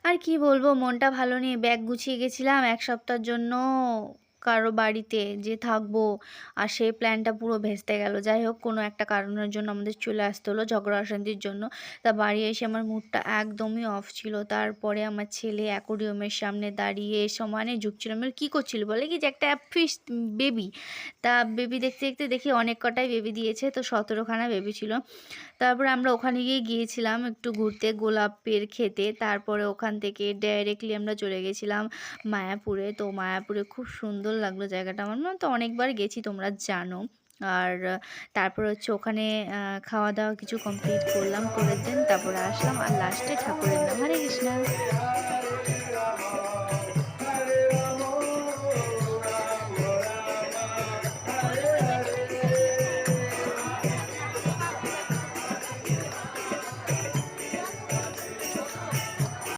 আর কি বলবো, মনটা ভালো নেই। ব্যাগ গুছিয়ে গেছিলাম ১ সপ্তাহের জন্য কারো বাড়িতে যে থাকবো। আর সেই প্ল্যানটা পুরো ভেস্তে গেল। যাই হোক, কোনো একটা কারণের জন্য আমাদের চলে আসতে হলো, ঝগড়া অশান্তির জন্য। তা বাড়ি এসে আমার মুডটা একদমই অফ ছিল। তারপরে আমার ছেলে অ্যাকোরিয়ামের সামনে দাঁড়িয়ে সমানে ঝুঁকছিল। আমি বলি, "কি করছিলি?" বলে কি যে একটা ফিশ বেবি। তা বেবি দেখতে, দেখতে দেখি অনেক কটাই বেবি দিয়েছে। তো ১৭ খানা বেবি ছিল। তারপরে আমরা ওখানে গিয়েছিলাম একটু ঘুরতে গোলাপের ক্ষেতে। তারপরে ওখান থেকে ডাইরেক্টলি আমরা চলে গেছিলাম মায়াপুরে। তো মায়াপুরে খুব সুন্দর লাগলো জায়গাটা আমার। মানে তো অনেকবার গেছি, তোমরা জানো। আর তারপর হচ্ছে ওখানে খাওয়া-দাওয়া কিছু কমপ্লিট করলাম। করে দেন তারপরে আসলাম আর লাস্টে ঠাকুরের নাম হরে কৃষ্ণা।